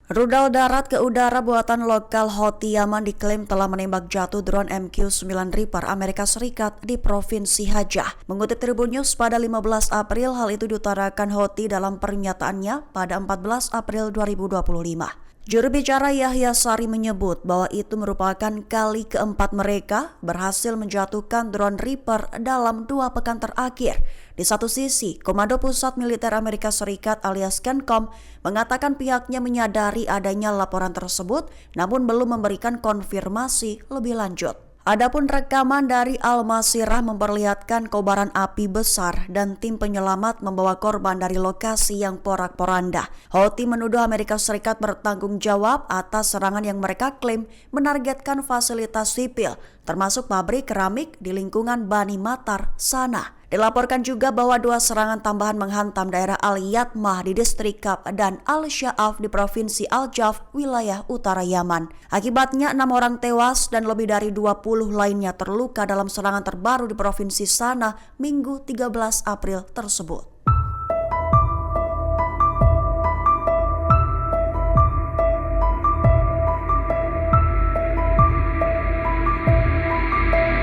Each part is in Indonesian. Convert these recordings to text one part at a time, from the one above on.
Rudal darat ke udara buatan lokal Houthi Yaman diklaim telah menembak jatuh drone MQ-9 Reaper Amerika Serikat di Provinsi Hajjah. Mengutip Tribun News pada 15 April, hal itu diutarakan Houthi dalam pernyataannya pada 14 April 2025. Juru bicara Yahya Sari menyebut bahwa itu merupakan kali keempat mereka berhasil menjatuhkan drone Reaper dalam 2 pekan terakhir. Di satu sisi, Komando Pusat Militer Amerika Serikat alias CENTCOM mengatakan pihaknya menyadari adanya laporan tersebut, namun belum memberikan konfirmasi lebih lanjut. Adapun rekaman dari Al-Masirah memperlihatkan kobaran api besar dan tim penyelamat membawa korban dari lokasi yang porak-poranda. Houthi menuduh Amerika Serikat bertanggung jawab atas serangan yang mereka klaim menargetkan fasilitas sipil, termasuk pabrik keramik di lingkungan Bani Matar sana. Dilaporkan juga bahwa 2 serangan tambahan menghantam daerah Al-Yatmah di distrik Kab dan Al-Sha'af di Provinsi Al-Jaf, wilayah utara Yaman. Akibatnya 6 orang tewas dan lebih dari 20 lainnya terluka dalam serangan terbaru di Provinsi sana Minggu 13 April tersebut.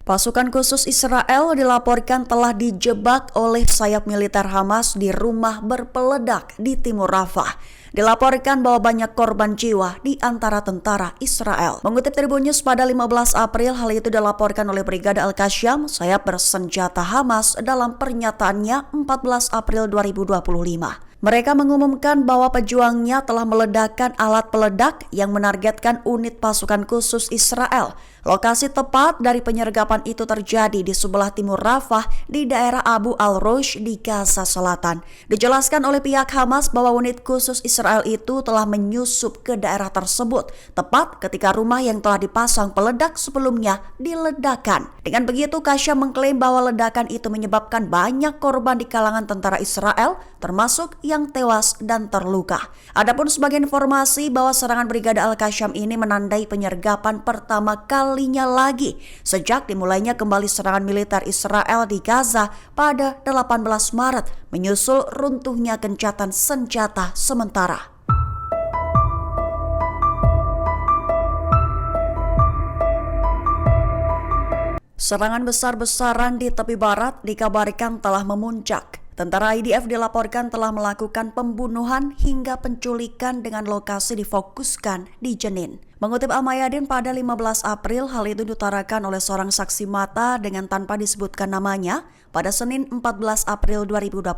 Pasukan khusus Israel dilaporkan telah dijebak oleh sayap militer Hamas di rumah berpeledak di timur Rafah. Dilaporkan bahwa banyak korban jiwa di antara tentara Israel. Mengutip Tribun News pada 15 April, hal itu dilaporkan oleh Brigade Al-Qassam, sayap bersenjata Hamas dalam pernyataannya 14 April 2025. Mereka mengumumkan bahwa pejuangnya telah meledakkan alat peledak yang menargetkan unit pasukan khusus Israel. Lokasi tepat dari penyergapan itu terjadi di sebelah timur Rafah di daerah Abu al-Rosh di Gaza Selatan. Dijelaskan oleh pihak Hamas bahwa unit khusus Israel itu telah menyusup ke daerah tersebut tepat ketika rumah yang telah dipasang peledak sebelumnya diledakkan. Dengan begitu, Qassam mengklaim bahwa ledakan itu menyebabkan banyak korban di kalangan tentara Israel, termasuk yang tewas dan terluka. Adapun sebagai informasi bahwa serangan Brigade Al-Qassam ini menandai penyergapan pertama kalinya lagi sejak dimulainya kembali serangan militer Israel di Gaza pada 18 Maret menyusul runtuhnya gencatan senjata sementara. Serangan besar-besaran di tepi barat dikabarkan telah memuncak. Tentara IDF dilaporkan telah melakukan pembunuhan hingga penculikan dengan lokasi difokuskan di Jenin. Mengutip Al-Mayadin pada 15 April, hal itu diutarakan oleh seorang saksi mata dengan tanpa disebutkan namanya pada Senin 14 April 2025.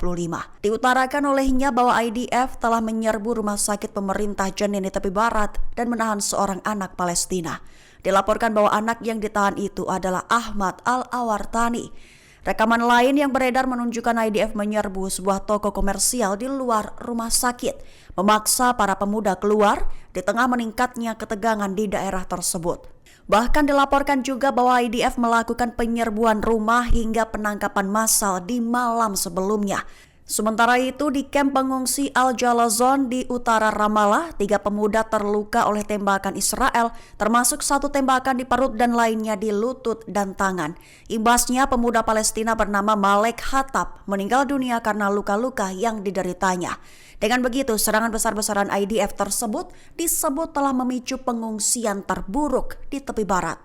Diutarakan olehnya bahwa IDF telah menyerbu rumah sakit pemerintah Jenin di tepi barat dan menahan seorang anak Palestina. Dilaporkan bahwa anak yang ditahan itu adalah Ahmad Al-Awartani. Rekaman lain yang beredar menunjukkan IDF menyerbu sebuah toko komersial di luar rumah sakit, memaksa para pemuda keluar di tengah meningkatnya ketegangan di daerah tersebut. Bahkan dilaporkan juga bahwa IDF melakukan penyerbuan rumah hingga penangkapan massal di malam sebelumnya. Sementara itu, di kamp pengungsi Al-Jalazon di utara Ramallah, 3 pemuda terluka oleh tembakan Israel, termasuk 1 tembakan di perut dan lainnya di lutut dan tangan. Imbasnya, pemuda Palestina bernama Malek Hatab meninggal dunia karena luka-luka yang dideritanya. Dengan begitu, serangan besar-besaran IDF tersebut disebut telah memicu pengungsian terburuk di tepi barat.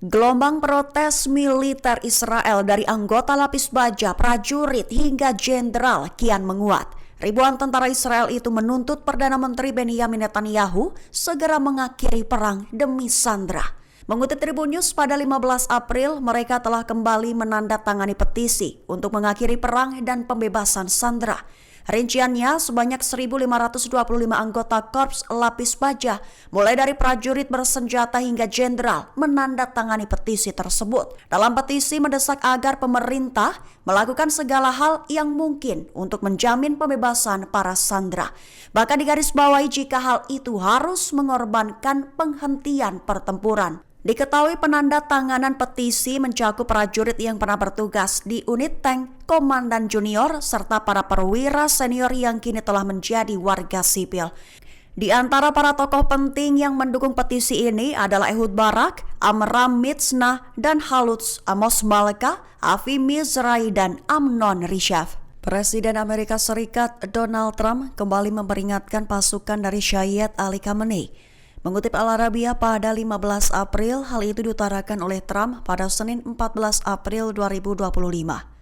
Gelombang protes militer Israel dari anggota lapis baja, prajurit hingga jenderal kian menguat. Ribuan tentara Israel itu menuntut Perdana Menteri Benjamin Netanyahu segera mengakhiri perang demi sandera. Mengutip Tribun News pada 15 April, mereka telah kembali menandatangani petisi untuk mengakhiri perang dan pembebasan sandera. Rinciannya sebanyak 1.525 anggota Korps Lapis Baja, mulai dari prajurit bersenjata hingga jenderal, menandatangani petisi tersebut. Dalam petisi mendesak agar pemerintah melakukan segala hal yang mungkin untuk menjamin pembebasan para sandera. Bahkan digarisbawahi jika hal itu harus mengorbankan penghentian pertempuran. Diketahui penandatanganan petisi mencakup prajurit yang pernah bertugas di unit tank, komandan junior, serta para perwira senior yang kini telah menjadi warga sipil. Di antara para tokoh penting yang mendukung petisi ini adalah Ehud Barak, Amram Mitznah, dan Halutz Amos Malka, Avi Mizrahi, dan Amnon Rishaf. Presiden Amerika Serikat Donald Trump kembali memperingatkan pasukan dari Syed Ali Khamenei. Mengutip Al Arabiya pada 15 April, hal itu diutarakan oleh Trump pada Senin 14 April 2025.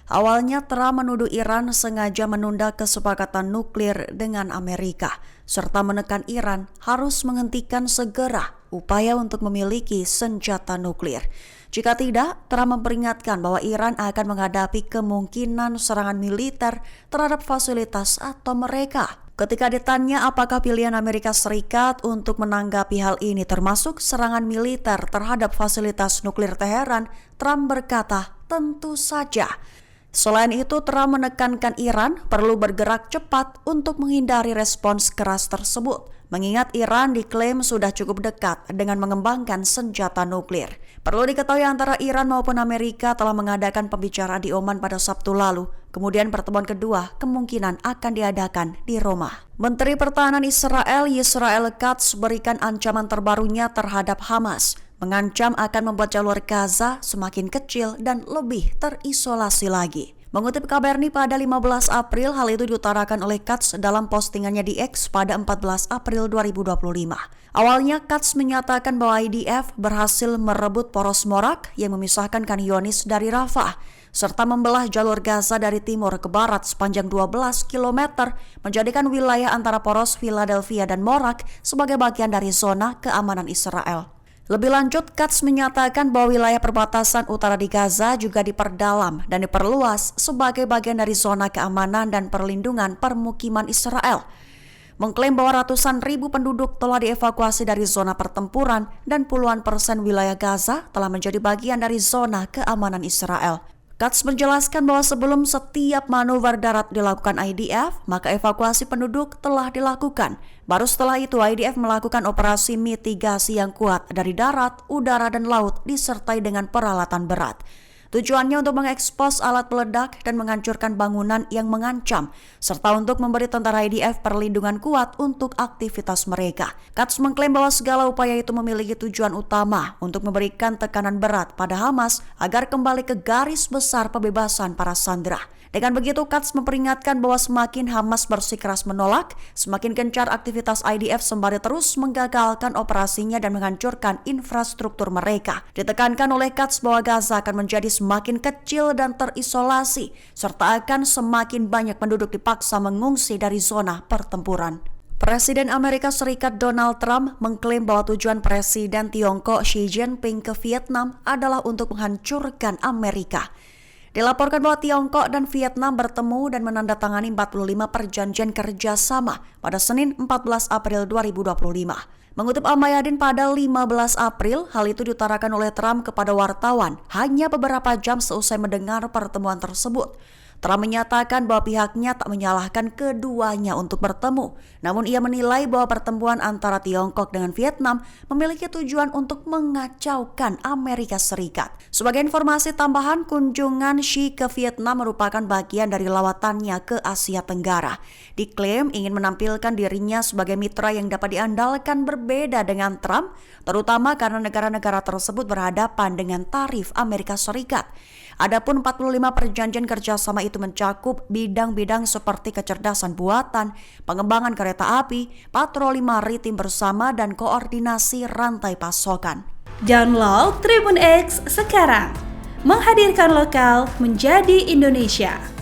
Awalnya Trump menuduh Iran sengaja menunda kesepakatan nuklir dengan Amerika, serta menekan Iran harus menghentikan segera upaya untuk memiliki senjata nuklir. Jika tidak, Trump memperingatkan bahwa Iran akan menghadapi kemungkinan serangan militer terhadap fasilitas atau mereka. Ketika ditanya apakah pilihan Amerika Serikat untuk menanggapi hal ini termasuk serangan militer terhadap fasilitas nuklir Teheran, Trump berkata, tentu saja. Selain itu, Trump menekankan Iran perlu bergerak cepat untuk menghindari respons keras tersebut, mengingat Iran diklaim sudah cukup dekat dengan mengembangkan senjata nuklir. Perlu diketahui antara Iran maupun Amerika telah mengadakan pembicaraan di Oman pada Sabtu lalu. Kemudian pertemuan kedua kemungkinan akan diadakan di Roma. Menteri Pertahanan Israel Yisrael Katz berikan ancaman terbarunya terhadap Hamas, mengancam akan membuat jalur Gaza semakin kecil dan lebih terisolasi lagi. Mengutip Kabarni pada 15 April, hal itu diutarakan oleh Katz dalam postingannya di X pada 14 April 2025. Awalnya Katz menyatakan bahwa IDF berhasil merebut poros Morak yang memisahkan Khan Yunis dari Rafah, serta membelah jalur Gaza dari timur ke barat sepanjang 12 km, menjadikan wilayah antara poros Philadelphia dan Morak sebagai bagian dari zona keamanan Israel. Lebih lanjut, Katz menyatakan bahwa wilayah perbatasan utara di Gaza juga diperdalam dan diperluas sebagai bagian dari zona keamanan dan perlindungan permukiman Israel. Mengklaim bahwa ratusan ribu penduduk telah dievakuasi dari zona pertempuran dan puluhan persen wilayah Gaza telah menjadi bagian dari zona keamanan Israel. Katz menjelaskan bahwa sebelum setiap manuver darat dilakukan IDF, maka evakuasi penduduk telah dilakukan. Baru setelah itu IDF melakukan operasi mitigasi yang kuat dari darat, udara, dan laut disertai dengan peralatan berat. Tujuannya untuk mengekspos alat peledak dan menghancurkan bangunan yang mengancam, serta untuk memberi tentara IDF perlindungan kuat untuk aktivitas mereka. Katz mengklaim bahwa segala upaya itu memiliki tujuan utama untuk memberikan tekanan berat pada Hamas agar kembali ke garis besar pembebasan para sandera. Dengan begitu, Katz memperingatkan bahwa semakin Hamas bersikeras menolak, semakin gencar aktivitas IDF sembari terus menggagalkan operasinya dan menghancurkan infrastruktur mereka. Ditekankan oleh Katz bahwa Gaza akan menjadi semakin kecil dan terisolasi, serta akan semakin banyak penduduk dipaksa mengungsi dari zona pertempuran. Presiden Amerika Serikat Donald Trump mengklaim bahwa tujuan Presiden Tiongkok Xi Jinping ke Vietnam adalah untuk menghancurkan Amerika. Dilaporkan bahwa Tiongkok dan Vietnam bertemu dan menandatangani 45 perjanjian kerjasama pada Senin 14 April 2025. Mengutip Al-Mayadin pada 15 April, hal itu diutarakan oleh Trump kepada wartawan hanya beberapa jam seusai mendengar pertemuan tersebut. Trump menyatakan bahwa pihaknya tak menyalahkan keduanya untuk bertemu, namun ia menilai bahwa pertemuan antara Tiongkok dengan Vietnam memiliki tujuan untuk mengacaukan Amerika Serikat. Sebagai informasi tambahan, kunjungan Xi ke Vietnam merupakan bagian dari lawatannya ke Asia Tenggara. Diklaim ingin menampilkan dirinya sebagai mitra yang dapat diandalkan berbeda dengan Trump, terutama karena negara-negara tersebut berhadapan dengan tarif Amerika Serikat. Adapun 45 perjanjian kerjasama itu mencakup bidang-bidang seperti kecerdasan buatan, pengembangan kereta api, patroli maritim bersama, dan koordinasi rantai pasokan. Download Tribun X sekarang, menghadirkan lokal menjadi Indonesia.